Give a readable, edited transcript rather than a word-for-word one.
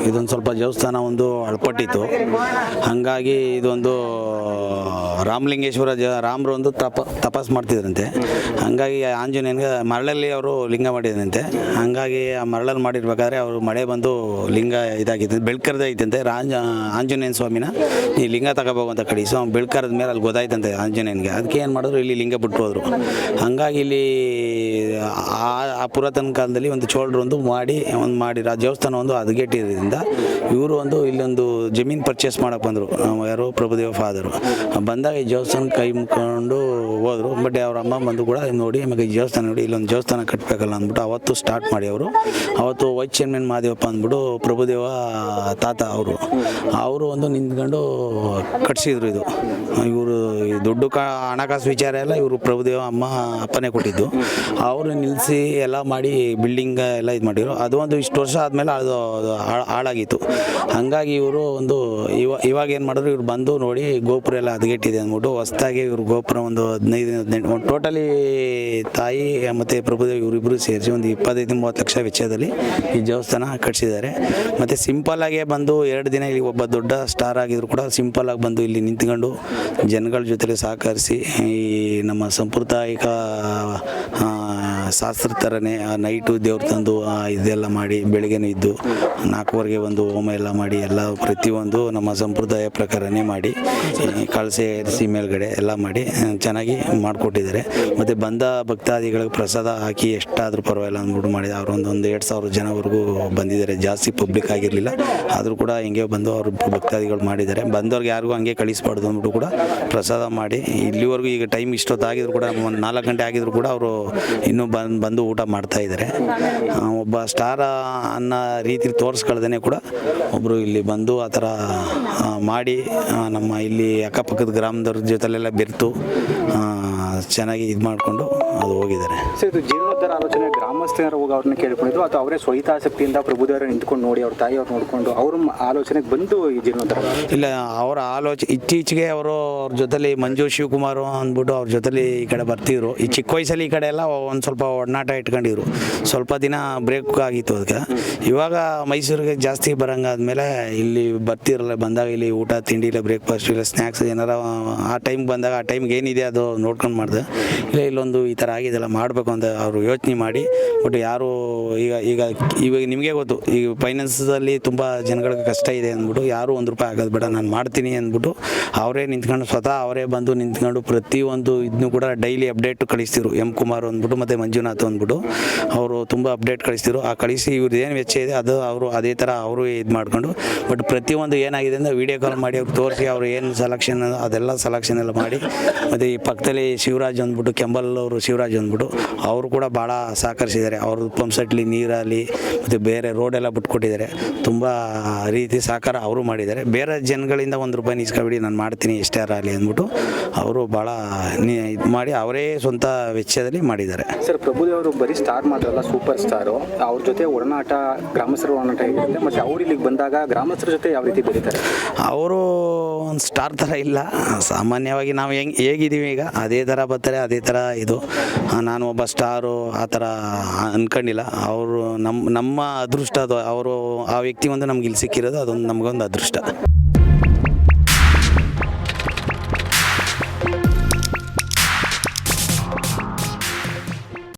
ಇದೊಂದು ಸ್ವಲ್ಪ ದೇವಸ್ಥಾನ ಒಂದು ಅಳ್ಪಟ್ಟಿತ್ತು. ಹಾಗಾಗಿ ಇದೊಂದು ರಾಮಲಿಂಗೇಶ್ವರ ರಾಮರು ಒಂದು ತಪಾಸ್ ಮಾಡ್ತಿದ್ರಂತೆ. ಹಾಗಾಗಿ ಆಂಜನೇಯನಿಗೆ ಮರಳಲ್ಲಿ ಅವರು ಲಿಂಗ ಮಾಡಿದ್ರಂತೆ. ಹಾಗಾಗಿ ಆ ಮರಳಲ್ಲಿ ಮಾಡಿರ್ಬೇಕಾದ್ರೆ ಅವರು ಮಳೆ ಬಂದು ಲಿಂಗ ಇದಾಗಿತ್ತು, ಬೆಳ್ಕರ್ದ ಐತಂತೆ. ಆಂಜನೇಯನ ಸ್ವಾಮಿನ ಈ ಲಿಂಗ ತಗೋಬೋಗಂತ ಕಡೆ. ಸೊ ಬೆಳ್ಕರದ ಮೇಲೆ ಅಲ್ಲಿ ಗೊತ್ತಾಯ್ತಂತೆ ಆಂಜನೇಯನಿಗೆ. ಅದಕ್ಕೆ ಏನು ಮಾಡಿದ್ರು, ಇಲ್ಲಿ ಲಿಂಗ ಬಿಟ್ಟು ಹೋದ್ರು. ಹಾಗಾಗಿ ಇಲ್ಲಿ ಆ ಪುರಾತನ ಕಾಲದಲ್ಲಿ ಒಂದು ಚೋಳರು ಒಂದು ಮಾಡಿರೋ ದೇವಸ್ಥಾನ ಒಂದು ಹದಗೆಟ್ಟಿರೋದ್ರಿಂದ ಇವರು ಒಂದು ಇಲ್ಲೊಂದು ಜಮೀನು ಪರ್ಚೇಸ್ ಮಾಡಕ್ಕೆ ಬಂದರು. ಯಾರು ಪ್ರಭುದೇವ ಫಾದರು ಬಂದಾಗ ಈ ದೇವಸ್ಥಾನ ಕೈ ಮುಕ್ಕೊಂಡು ಹೋದರು. ಬಟ್ ಅವ್ರ ಅಮ್ಮ ಬಂದು ಕೂಡ ನೋಡಿ ಆಮೇಲೆ ಈ ದೇವಸ್ಥಾನ ನೋಡಿ ಇಲ್ಲೊಂದು ದೇವಸ್ಥಾನ ಕಟ್ಟಬೇಕಲ್ಲ ಅಂದ್ಬಿಟ್ಟು ಅವತ್ತು ಸ್ಟಾರ್ಟ್ ಮಾಡಿ ಅವತ್ತು ವೈಸ್ ಚೇರ್ಮನ್ ಮಹಾದೇವಪ್ಪ ಅಂದ್ಬಿಟ್ಟು ಪ್ರಭುದೇವ ತಾತ ಅವರು ಒಂದು ನಿಂತ್ಕೊಂಡು ಕಟ್ಸಿದ್ರು. ಇದು ಇವರು ದೊಡ್ಡ ಹಣಕಾಸು ವಿಚಾರ ಎಲ್ಲ ಇವರು ಪ್ರಭುದೇವ ಅಪ್ಪನೇ ಕೊಟ್ಟಿದ್ದು. ಅವರು ನಿಲ್ಲಿಸಿ ಎಲ್ಲ ಮಾಡಿ ಬಿಲ್ಡಿಂಗ್ ಎಲ್ಲ ಇದು ಮಾಡಿದ್ರು. ಅದು ಒಂದು ಇಷ್ಟು ವರ್ಷ ಆದಮೇಲೆ ಅದು ಹಾಳಾಗಿತ್ತು. ಹಾಗಾಗಿ ಇವರು ಒಂದು ಇವಾಗ ಏನು ಮಾಡಿದ್ರು, ಇವ್ರು ಬಂದು ನೋಡಿ ಗೋಪುರ ಎಲ್ಲ ಹದಗೆಟ್ಟಿದೆ ಅಂದ್ಬಿಟ್ಟು ಹೊಸದಾಗಿ ಇವರು ಗೋಪುರ ಒಂದು 15-18 ಟೋಟಲಿ ತಾಯಿ ಮತ್ತು ಪ್ರಭುದೇವ ಇವರಿಬ್ಬರು ಸೇರಿಸಿ ಒಂದು 25-30 ಲಕ್ಷ ವೆಚ್ಚದಲ್ಲಿ ಈ ದೇವಸ್ಥಾನ ಕಟ್ಟಿಸಿದ್ದಾರೆ. ಮತ್ತು ಸಿಂಪಲ್ಲಾಗೇ ಬಂದು 2 ದಿನ ಇಲ್ಲಿ ಒಬ್ಬ ದೊಡ್ಡ ಸ್ಟಾರ್ ಆಗಿದ್ರು ಕೂಡ ಸಿಂಪಲ್ಲಾಗಿ ಬಂದು ಇಲ್ಲಿ ನಿಂತ್ಕೊಂಡು ಜನಗಳ ಜೊತೆಲಿ ಸಹಕರಿಸಿ ಈ ನಮ್ಮ ಸಾಂಪ್ರದಾಯಿಕ ಶಾಸ್ತ್ರ ಥರನೇ ನೈಟು ದೇವ್ರು ತಂದು ಇದೆಲ್ಲ ಮಾಡಿ ಬೆಳಗ್ಗೆನೂ ಇದ್ದು 4ವರೆಗೆ ಒಂದು ಹೋಮ ಎಲ್ಲ ಮಾಡಿ ಎಲ್ಲ ಪ್ರತಿಯೊಂದು ನಮ್ಮ ಸಂಪ್ರದಾಯ ಪ್ರಕಾರನೇ ಮಾಡಿ ಕಳಸೆ ಏರಿಸಿ ಮೇಲ್ಗಡೆ ಎಲ್ಲ ಮಾಡಿ ಚೆನ್ನಾಗಿ ಮಾಡಿಕೊಟ್ಟಿದ್ದಾರೆ. ಮತ್ತು ಬಂದ ಭಕ್ತಾದಿಗಳಿಗೆ ಪ್ರಸಾದ ಹಾಕಿ ಎಷ್ಟಾದರೂ ಪರವಾಗಿಲ್ಲ ಅಂದ್ಬಿಟ್ಟು ಮಾಡಿದ. ಅವರು ಒಂದು 2,000 ಜನವರೆಗೂ ಬಂದಿದ್ದಾರೆ. ಜಾಸ್ತಿ ಪಬ್ಲಿಕ್ ಆಗಿರಲಿಲ್ಲ, ಆದರೂ ಕೂಡ ಹಿಂಗೆ ಬಂದು ಅವರು ಭಕ್ತಾದಿಗಳು ಮಾಡಿದ್ದಾರೆ. ಬಂದವ್ರಿಗೆ ಯಾರಿಗೂ ಹಂಗೆ ಕಳಿಸ್ಬಾರ್ದು ಅಂದ್ಬಿಟ್ಟು ಕೂಡ ಪ್ರಸಾದ ಮಾಡಿ ಇಲ್ಲಿವರೆಗೂ ಈಗ ಟೈಮ್ ಇಷ್ಟೊತ್ತಾಗಿದ್ರು ಕೂಡ ಒಂದು 4 ಗಂಟೆ ಆಗಿದ್ರು ಕೂಡ ಅವರು ಇನ್ನೂ ಬಂದು ಊಟ ಮಾಡ್ತಾ ಇದ್ದಾರೆ. ಒಬ್ಬ ಸ್ಟಾರ್ ಅನ್ನೋ ರೀತಿ ತೋರಿಸ್ಕೊಳ್ದೇ ಕೂಡ ಒಬ್ಬರು ಇಲ್ಲಿ ಬಂದು ಆ ಥರ ಮಾಡಿ ನಮ್ಮ ಇಲ್ಲಿ ಅಕ್ಕಪಕ್ಕದ ಗ್ರಾಮದವ್ರ ಜೊತೆಲೆಲ್ಲ ಬೆರೆತು ಚೆನ್ನಾಗಿ ಇದು ಮಾಡಿಕೊಂಡು ಅದು ಹೋಗಿದ್ದಾರೆ. ಸರ್, ಇದು ಜೀರ್ಣೋದ್ಧಾರ ಆಲೋಚನೆ ಗ್ರಾಮಸ್ಥರು ಹೋಗಿ ಅವ್ರನ್ನ ಕೇಳ್ಕೊಂಡಿದ್ರು ಅಥವಾ ಅವರೇ ಸ್ವಹಿತಾಸಕ್ತಿಯಿಂದ ಪ್ರಭುದೇವರ ನಿಂತ್ಕೊಂಡು ನೋಡಿ ಅವ್ರ ತಾಯಿಯವ್ರು ನೋಡಿಕೊಂಡು ಅವ್ರ ಆಲೋಚನೆಗೆ ಬಂದು ಈ ಜೀರ್ಣೋದ್ಧಾರ? ಇಲ್ಲ, ಅವರ ಇತ್ತೀಚೆಗೆ ಅವ್ರ ಜೊತೆಲಿ ಮಂಜು ಶಿವಕುಮಾರ್ ಅಂದ್ಬಿಟ್ಟು ಅವ್ರ ಜೊತೆಲಿ ಈ ಕಡೆ ಬರ್ತಿದ್ರು. ಈ ಚಿಕ್ಕ ವಯಸ್ಸಲ್ಲಿ ಈ ಕಡೆ ಎಲ್ಲ ಒಂದು ಸ್ವಲ್ಪ ಒಡನಾಟ ಇಟ್ಕೊಂಡಿದ್ರು. ಸ್ವಲ್ಪ ದಿನ ಬ್ರೇಕ್ ಆಗಿತ್ತು ಅದಕ್ಕೆ. ಇವಾಗ ಮೈಸೂರಿಗೆ ಜಾಸ್ತಿ ಬರೋಂಗಾದ್ಮೇಲೆ ಇಲ್ಲಿ ಬರ್ತಿರಲ್ಲ. ಬಂದಾಗ ಇಲ್ಲಿ ಊಟ ತಿಂಡಿ ಇಲ್ಲ, ಬ್ರೇಕ್ಫಾಸ್ಟ್ ಇಲ್ಲ, ಸ್ನ್ಯಾಕ್ಸ್ ಏನಾರ ಆ ಟೈಮ್ ಬಂದಾಗ ಆ ಟೈಮ್ಗೆ ಏನಿದೆ ಅದು ನೋಡ್ಕೊಂಡು ಮಾಡಿದೆ. ಇಲ್ಲ ಇಲ್ಲೊಂದು ಈ ಥರ ಆಗಿದೆಲ್ಲ ಮಾಡಬೇಕು ಅಂತ ಅವರು ಯೋಚನೆ ಮಾಡಿ. ಬಟ್ ಯಾರು ಇವಾಗ ನಿಮಗೆ ಗೊತ್ತು, ಈಗ ಫೈನಾನ್ಸಲ್ಲಿ ತುಂಬ ಜನಗಳಿಗೆ ಕಷ್ಟ ಇದೆ ಅಂದ್ಬಿಟ್ಟು ಯಾರು ₹1 ಆಗೋದು ಬೇಡ, ನಾನು ಮಾಡ್ತೀನಿ ಅಂದ್ಬಿಟ್ಟು ಅವರೇ ನಿಂತ್ಕೊಂಡು ಸ್ವತಃ ಅವರೇ ಬಂದು ನಿಂತ್ಕೊಂಡು ಪ್ರತಿಯೊಂದು ಇದನ್ನು ಕೂಡ ಡೈಲಿ ಅಪ್ಡೇಟ್ ಕಳಿಸ್ತಿರು. ಎಂ ಕುಮಾರ್ ಅಂದ್ಬಿಟ್ಟು ಮತ್ತು ಮಂಜುನಾಥ್ ಅಂದ್ಬಿಟ್ಟು ಅವರು ತುಂಬ ಅಪ್ಡೇಟ್ ಕಳಿಸ್ತಿರು. ಆ ಕಳಿಸಿ ಇವ್ರದ್ದು ಏನು ವೆಚ್ಚ ಇದೆ ಅದು ಅವರು ಅದೇ ಥರ ಅವರು ಇದು ಮಾಡಿಕೊಂಡು. ಬಟ್ ಪ್ರತಿಯೊಂದು ಏನಾಗಿದೆ ಅಂದರೆ ವೀಡಿಯೋ ಕಾಲ್ ಮಾಡಿ ಅವ್ರು ತೋರಿಸಿ ಅವ್ರು ಏನು ಸೆಲೆಕ್ಷನ್ ಅದೆಲ್ಲ ಸೆಲೆಕ್ಷನ್ ಎಲ್ಲ ಮಾಡಿ. ಮತ್ತು ಈ ಪಕ್ಕದಲ್ಲಿ ಶಿವರಾಜ್ ಅಂದ್ಬಿಟ್ಟು ಕೆಂಬಲ್ ಅವರು ಶಿವರಾಜ್ ಅಂದ್ಬಿಟ್ಟು ಅವರು ಕೂಡ ಭಾಳ ಸಹಕರಿಸಿದ್ದಾರೆ. ಅವರು ಪಂಪ್ ಸೆಟ್ಲಿ ನೀರಲ್ಲಿ ಮತ್ತು ಬೇರೆ ರೋಡೆಲ್ಲ ಬಿಟ್ಕೊಟ್ಟಿದ್ದಾರೆ. ತುಂಬ ರೀತಿ ಸಹಕಾರ ಅವರು ಮಾಡಿದ್ದಾರೆ. ಬೇರೆ ಜನಗಳಿಂದ ₹1 ಇಸ್ಕೊಬಿಡಿ, ನಾನು ಮಾಡ್ತೀನಿ ಎಷ್ಟೇ ಆಗಲಿ ಅಂದ್ಬಿಟ್ಟು ಅವರು ಭಾಳ ಇದು ಮಾಡಿ ಅವರೇ ಸ್ವಂತ ವೆಚ್ಚದಲ್ಲಿ ಮಾಡಿದ್ದಾರೆ. ಸರ್, ಪ್ರಭುದೇವರು ಬರೀ ಸ್ಟಾರ್ ಮಾತ್ರ ಅಲ್ಲ, ಸೂಪರ್ ಸ್ಟಾರು. ಅವ್ರ ಜೊತೆ ಒಡನಾಟ, ಗ್ರಾಮಸ್ಥರ ಒಡನಾಟ ಹೇಗಿರುತ್ತೆ ಮತ್ತು ಅವ್ರು ಇಲ್ಲಿಗೆ ಬಂದಾಗ ಗ್ರಾಮಸ್ಥರ ಜೊತೆ ಯಾವ ರೀತಿ ಬೆರೀತಾರೆ? ಅವರು ಒಂದು ಸ್ಟಾರ್ ಥರ ಇಲ್ಲ, ಸಾಮಾನ್ಯವಾಗಿ ನಾವು ಹೇಗಿದ್ದೀವಿ ಈಗ ಅದೇ ಥರ ಬರ್ತಾರೆ. ಅದೇ ಥರ ಇದು ನಾನು ಒಬ್ಬ ಸ್ಟಾರು ಆ ಥರ ಅಂದ್ಕೊಂಡಿಲ್ಲ. ಅವರು ನಮ್ಮ ಅದೃಷ್ಟ ಅದು. ಅವರು ಆ ವ್ಯಕ್ತಿ ಒಂದು ನಮ್ಗೆ ಇಲ್ಲಿ ಸಿಕ್ಕಿರೋದು ಅದೊಂದು ನಮಗೊಂದು ಅದೃಷ್ಟ.